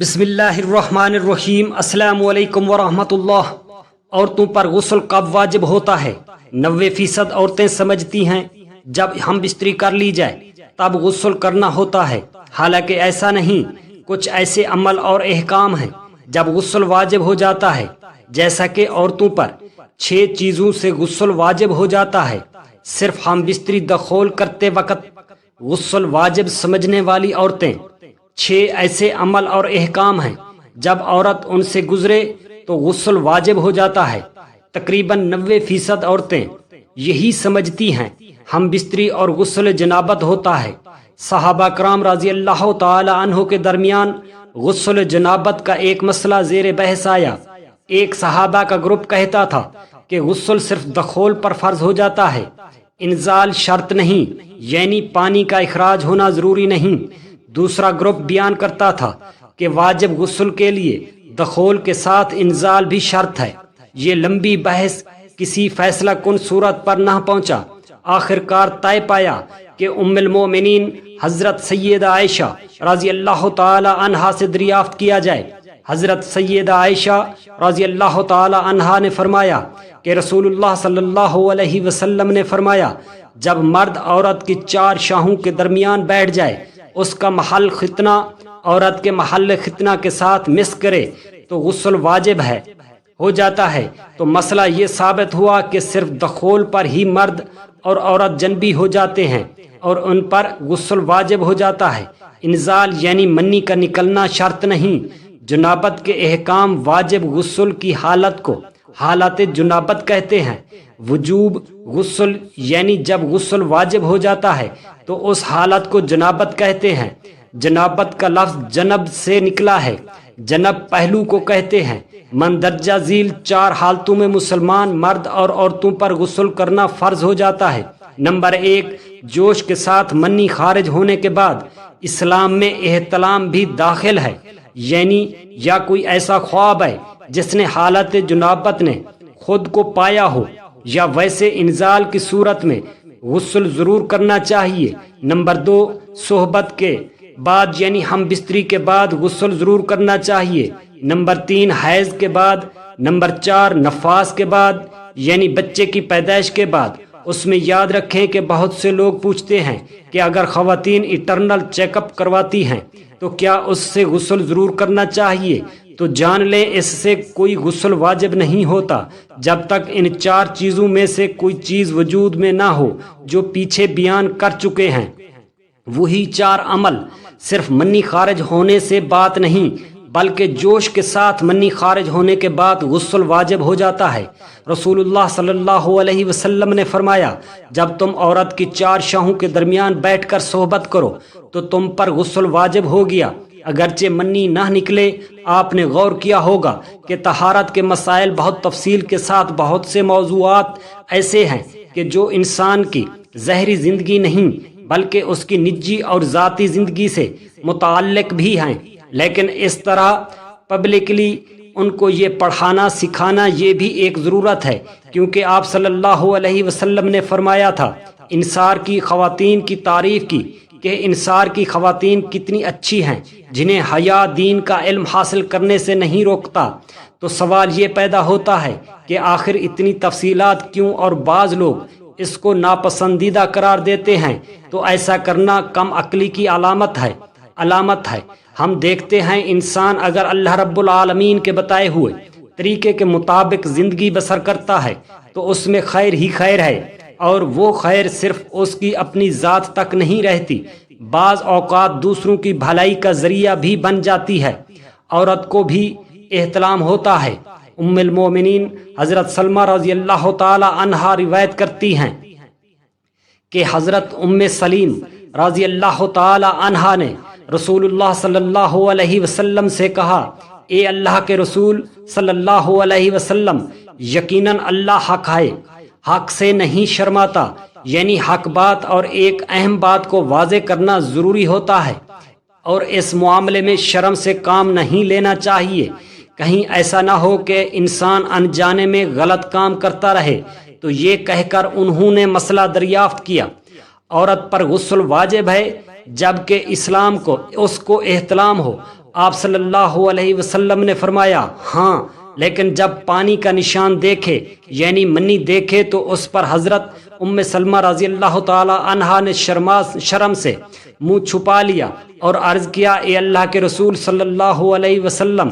بسم اللہ الرحمن الرحیم۔ السلام علیکم ورحمۃ اللہ۔ عورتوں پر غسل کب واجب ہوتا ہے؟ 90% عورتیں سمجھتی ہیں جب ہم بستری کر لی جائے تب غسل کرنا ہوتا ہے، حالانکہ ایسا نہیں۔ کچھ ایسے عمل اور احکام ہیں جب غسل واجب ہو جاتا ہے، جیسا کہ عورتوں پر 6 چیزوں سے غسل واجب ہو جاتا ہے۔ صرف ہم بستری دخول کرتے وقت غسل واجب سمجھنے والی عورتیں 6 ایسے عمل اور احکام ہیں جب عورت ان سے گزرے تو غسل واجب ہو جاتا ہے۔ تقریباً 90% عورتیں یہی سمجھتی ہیں ہم بستری اور غسل جنابت ہوتا ہے۔ صحابہ کرام رضی اللہ تعالی عنہ کے درمیان غسل جنابت کا ایک مسئلہ زیر بحث آیا۔ ایک صحابہ کا گروپ کہتا تھا کہ غسل صرف دخول پر فرض ہو جاتا ہے، انزال شرط نہیں، یعنی پانی کا اخراج ہونا ضروری نہیں۔ دوسرا گروپ بیان کرتا تھا کہ واجب غسل کے لیے دخول کے ساتھ انزال بھی شرط ہے۔ یہ لمبی بحث کسی فیصلہ کن صورت پر نہ پہنچا۔ آخر کار طے پایا کہ ام المومنین حضرت سیدہ عائشہ رضی اللہ تعالی عنہا سے دریافت کیا جائے۔ حضرت سیدہ عائشہ رضی اللہ تعالی عنہا نے فرمایا کہ رسول اللہ صلی اللہ علیہ وسلم نے فرمایا، جب مرد عورت کی 4 شاہوں کے درمیان بیٹھ جائے، اس کا محل ختنہ عورت کے محل ختنہ کے ساتھ مس کرے تو غسل واجب ہو جاتا ہے۔ تو مسئلہ یہ ثابت ہوا کہ صرف دخول پر ہی مرد اور عورت جنبی ہو جاتے ہیں اور ان پر غسل واجب ہو جاتا ہے۔ انزال یعنی منی کا نکلنا شرط نہیں۔ جنابت کے احکام واجب غسل کی حالت کو حالت جنابت کہتے ہیں۔ وجوب غسل یعنی جب غسل واجب ہو جاتا ہے تو اس حالت کو جنابت کہتے ہیں۔ جنابت کا لفظ جنب سے نکلا ہے۔ جنب پہلو کو کہتے ہیں۔ مندرجہ ذیل 4 حالتوں میں مسلمان مرد اور عورتوں پر غسل کرنا فرض ہو جاتا ہے۔ نمبر 1، جوش کے ساتھ منی خارج ہونے کے بعد۔ اسلام میں احتلام بھی داخل ہے، یعنی یا کوئی ایسا خواب ہے جس نے حالت جنابت نے خود کو پایا ہو، یا ویسے انزال کی صورت میں غسل ضرور کرنا چاہیے۔ نمبر 2، صحبت کے بعد یعنی ہم بستری کے بعد غسل ضرور کرنا چاہیے۔ نمبر 3، حیض کے بعد۔ نمبر 4، نفاس کے بعد یعنی بچے کی پیدائش کے بعد۔ اس میں یاد رکھیں کہ بہت سے لوگ پوچھتے ہیں کہ اگر خواتین انٹرنل چیک اپ کرواتی ہیں تو کیا اس سے غسل ضرور کرنا چاہیے؟ تو جان لیں اس سے کوئی غسل واجب نہیں ہوتا جب تک ان 4 چیزوں میں سے کوئی چیز وجود میں نہ ہو جو پیچھے بیان کر چکے ہیں۔ وہی 4 عمل صرف منی خارج ہونے سے بات نہیں بلکہ جوش کے ساتھ منی خارج ہونے کے بعد غسل واجب ہو جاتا ہے۔ رسول اللہ صلی اللہ علیہ وسلم نے فرمایا، جب تم عورت کی 4 شاہوں کے درمیان بیٹھ کر صحبت کرو تو تم پر غسل واجب ہو گیا، اگرچہ منی نہ نکلے۔ آپ نے غور کیا ہوگا کہ طہارت کے مسائل بہت تفصیل کے ساتھ بہت سے موضوعات ایسے ہیں کہ جو انسان کی ظاہری زندگی نہیں بلکہ اس کی نجی اور ذاتی زندگی سے متعلق بھی ہیں، لیکن اس طرح پبلکلی ان کو یہ پڑھانا سکھانا یہ بھی ایک ضرورت ہے، کیونکہ آپ صلی اللہ علیہ وسلم نے فرمایا تھا، انصار کی خواتین کی تعریف کی کہ انصار کی خواتین کتنی اچھی ہیں جنہیں حیا دین کا علم حاصل کرنے سے نہیں روکتا۔ تو سوال یہ پیدا ہوتا ہے کہ آخر اتنی تفصیلات کیوں اور بعض لوگ اس کو ناپسندیدہ قرار دیتے ہیں؟ تو ایسا کرنا کم عقلی کی علامت ہے۔ ہم دیکھتے ہیں انسان اگر اللہ رب العالمین کے بتائے ہوئے طریقے کے مطابق زندگی بسر کرتا ہے تو اس میں خیر ہی خیر ہے، اور وہ خیر صرف اس کی اپنی ذات تک نہیں رہتی، بعض اوقات دوسروں کی بھلائی کا ذریعہ بھی بن جاتی ہے۔ عورت کو بھی احتلام ہوتا ہے۔ ام المومنین حضرت سلمہ رضی اللہ تعالی عنہا روایت کرتی ہیں کہ حضرت ام سلیم رضی اللہ تعالی عنہا نے رسول اللہ صلی اللہ علیہ وسلم سے کہا، اے اللہ کے رسول صلی اللہ علیہ وسلم، یقیناً اللہ حق ہے، حق سے نہیں شرماتا، یعنی حق بات اور ایک اہم بات کو واضح کرنا ضروری ہوتا ہے، اور اس معاملے میں شرم سے کام نہیں لینا چاہیے۔ کہیں ایسا نہ ہو کہ انسان انجانے میں غلط کام کرتا رہے۔ تو یہ کہہ کر انہوں نے مسئلہ دریافت کیا، عورت پر غسل واجب ہے جبکہ اسلام کو اس کو احتلام ہو آپ صلی اللہ علیہ وسلم نے فرمایا ہاں، لیکن جب پانی کا نشان دیکھے یعنی منی دیکھے تو اس پر حضرت ام سلمہ رضی اللہ تعالی عنہا نے شرم سے منہ چھپا لیا اور عرض کیا، اے اللہ کے رسول صلی اللہ علیہ وسلم،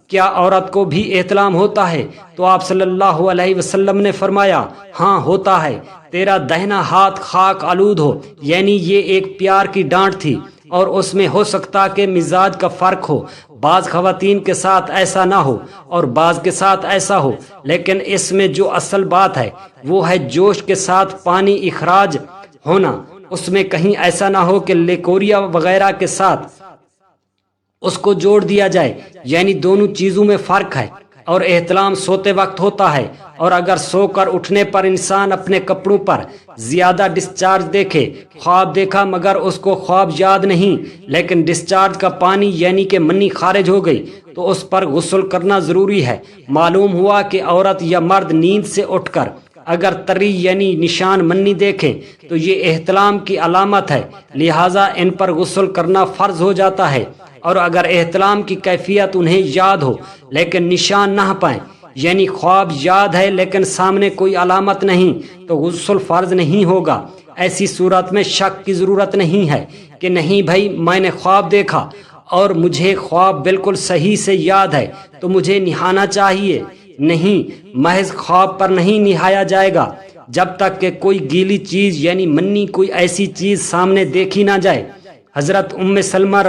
کیا عورت کو بھی احتلام ہوتا ہے؟ تو آپ صلی اللہ علیہ وسلم نے فرمایا ہاں ہوتا ہے، تیرا دہنا ہاتھ خاک آلود ہو، یعنی یہ ایک پیار کی ڈانٹ تھی اور اس میں ہو سکتا کہ مزاج کا فرق ہو، بعض خواتین کے ساتھ ایسا نہ ہو اور بعض کے ساتھ ایسا ہو، لیکن اس میں جو اصل بات ہے وہ ہے جوش کے ساتھ پانی اخراج ہونا، اس میں کہیں ایسا نہ ہو کہ لیکوریا وغیرہ کے ساتھ اس کو جوڑ دیا جائے، یعنی دونوں چیزوں میں فرق ہے۔ اور احتلام سوتے وقت ہوتا ہے، اور اگر سو کر اٹھنے پر انسان اپنے کپڑوں پر زیادہ ڈسچارج دیکھے، خواب دیکھا مگر اس کو خواب یاد نہیں، لیکن ڈسچارج کا پانی یعنی کہ منی خارج ہو گئی، تو اس پر غسل کرنا ضروری ہے۔ معلوم ہوا کہ عورت یا مرد نیند سے اٹھ کر اگر تری یعنی نشان منی دیکھیں تو یہ احتلام کی علامت ہے، لہٰذا ان پر غسل کرنا فرض ہو جاتا ہے۔ اور اگر احتلام کی کیفیت انہیں یاد ہو لیکن نشان نہ پائیں، یعنی خواب یاد ہے لیکن سامنے کوئی علامت نہیں، تو غسل فرض نہیں ہوگا۔ ایسی صورت میں شک کی ضرورت نہیں ہے کہ نہیں بھائی میں نے خواب دیکھا اور مجھے خواب بالکل صحیح سے یاد ہے تو مجھے نہانا چاہیے۔ نہیں، محض خواب پر نہیں نہایا جائے گا جب تک کہ کوئی گیلی چیز یعنی منی کوئی ایسی چیز سامنے دیکھی نہ جائے۔ حضرت ام سلمہ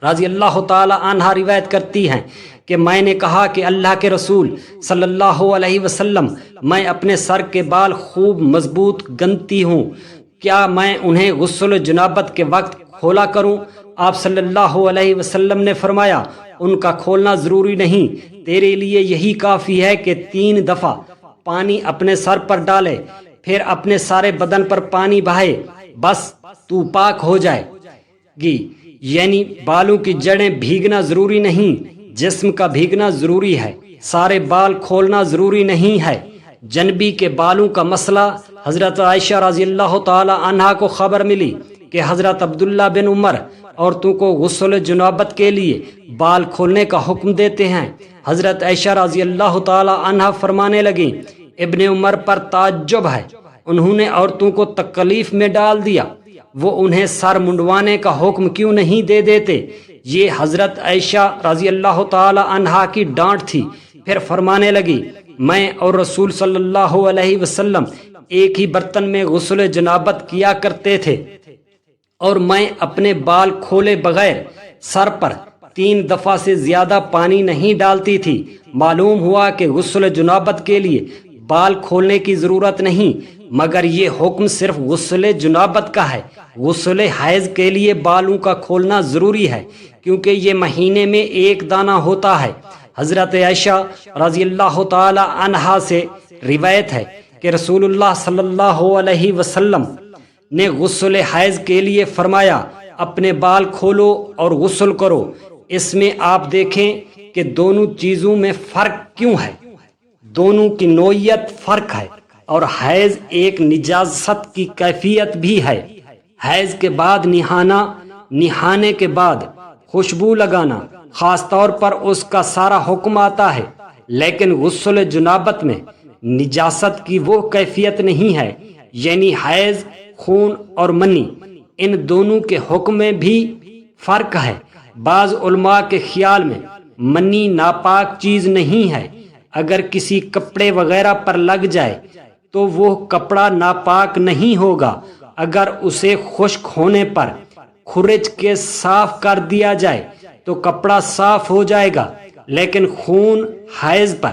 رضی اللہ تعالی عنہا روایت کرتی ہیں کہ میں نے کہا کہ اللہ کے رسول صلی اللہ علیہ وسلم، میں اپنے سر کے بال خوب مضبوط گنتی ہوں، کیا میں انہیں غسل جنابت کے وقت کھولا کروں؟ آپ صلی اللہ علیہ وسلم نے فرمایا ان کا کھولنا ضروری نہیں، تیرے لیے یہی کافی ہے کہ 3 دفعہ پانی اپنے سر پر ڈالے، پھر اپنے سارے بدن پر پانی بہائے، بس تو پاک ہو جائے گی۔ یعنی بالوں کی جڑیں بھیگنا ضروری نہیں، جسم کا بھیگنا ضروری ہے، سارے بال کھولنا ضروری نہیں ہے۔ جنبی کے بالوں کا مسئلہ، حضرت عائشہ رضی اللہ تعالی عنہا کو خبر ملی کہ حضرت عبداللہ بن عمر عورتوں کو غسل جنابت کے لیے بال کھولنے کا حکم دیتے ہیں۔ حضرت عائشہ رضی اللہ تعالی عنہا فرمانے لگیں، ابن عمر پر تعجب ہے، انہوں نے عورتوں کو تکلیف میں ڈال دیا، وہ انہیں سر منڈوانے کا حکم کیوں نہیں دے دیتے؟ یہ حضرت عائشہ رضی اللہ تعالی عنہا کی ڈانٹ تھی۔ پھر فرمانے لگی، میں اور رسول صلی اللہ علیہ وسلم ایک ہی برتن میں غسل جنابت کیا کرتے تھے، اور میں اپنے بال کھولے بغیر سر پر 3 دفعہ سے زیادہ پانی نہیں ڈالتی تھی۔ معلوم ہوا کہ غسل جنابت کے لیے بال کھولنے کی ضرورت نہیں، مگر یہ حکم صرف غسل جنابت کا ہے۔ غسل حیض کے لیے بالوں کا کھولنا ضروری ہے کیونکہ یہ مہینے میں 1 دانہ ہوتا ہے۔ حضرت عائشہ رضی اللہ تعالی عنہا سے روایت ہے کہ رسول اللہ صلی اللہ علیہ وسلم نے غسل حیض کے لیے فرمایا، اپنے بال کھولو اور غسل کرو۔ اس میں آپ دیکھیں کہ دونوں چیزوں میں فرق کیوں ہے، دونوں کی نوعیت فرق ہے، اور حیض ایک نجاست کی کیفیت بھی ہے۔ حیض کے بعد نہانا، نہانے کے بعد خوشبو لگانا، خاص طور پر اس کا سارا حکم آتا ہے، لیکن غسل جنابت میں نجاست کی وہ کیفیت نہیں ہے، یعنی حیض، خون اور منی، ان دونوں کے حکم میں بھی فرق ہے۔ بعض علماء کے خیال میں منی ناپاک چیز نہیں ہے، اگر کسی کپڑے وغیرہ پر لگ جائے تو وہ کپڑا ناپاک نہیں ہوگا، اگر اسے خشک ہونے پر خرچ کے صاف کر دیا جائے تو کپڑا صاف ہو جائے گا۔ لیکن خون حیض پر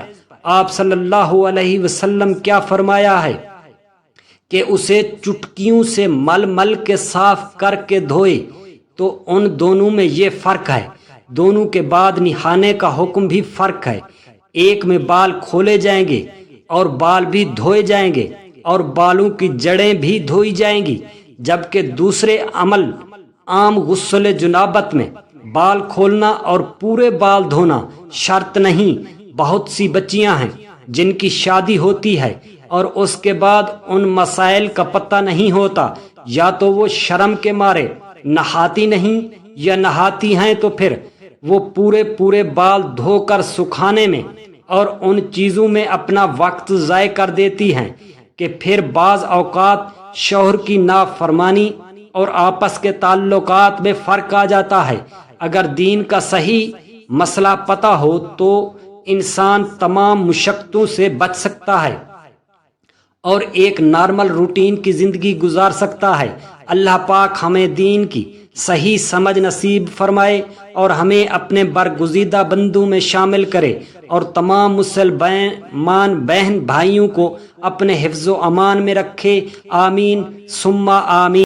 آپ صلی اللہ علیہ وسلم کیا فرمایا ہے کہ اسے چٹکیوں سے مل مل کے صاف کر کے دھوئے، تو ان دونوں میں یہ فرق ہے۔ دونوں کے بعد نہانے کا حکم بھی فرق ہے، ایک میں بال کھولے جائیں گے اور بال بھی دھوئے جائیں گے اور بالوں کی جڑیں بھی دھوئی جائیں گی، جبکہ دوسرے عمل عام غسل جنابت میں بال کھولنا اور پورے بال دھونا شرط نہیں۔ بہت سی بچیاں ہیں جن کی شادی ہوتی ہے اور اس کے بعد ان مسائل کا پتہ نہیں ہوتا، یا تو وہ شرم کے مارے نہاتی نہیں، یا نہاتی ہیں تو پھر وہ پورے بال دھو کر سکھانے میں اور ان چیزوں میں اپنا وقت ضائع کر دیتی ہیں کہ پھر بعض اوقات شوہر کی نافرمانی اور آپس کے تعلقات میں فرق آ جاتا ہے۔ اگر دین کا صحیح مسئلہ پتہ ہو تو انسان تمام مشقتوں سے بچ سکتا ہے اور ایک نارمل روٹین کی زندگی گزار سکتا ہے۔ اللہ پاک ہمیں دین کی صحیح سمجھ نصیب فرمائے اور ہمیں اپنے برگزیدہ بندوں میں شامل کرے اور تمام مسلمان بہن بھائیوں کو اپنے حفظ و امان میں رکھے۔ آمین ثم آمین۔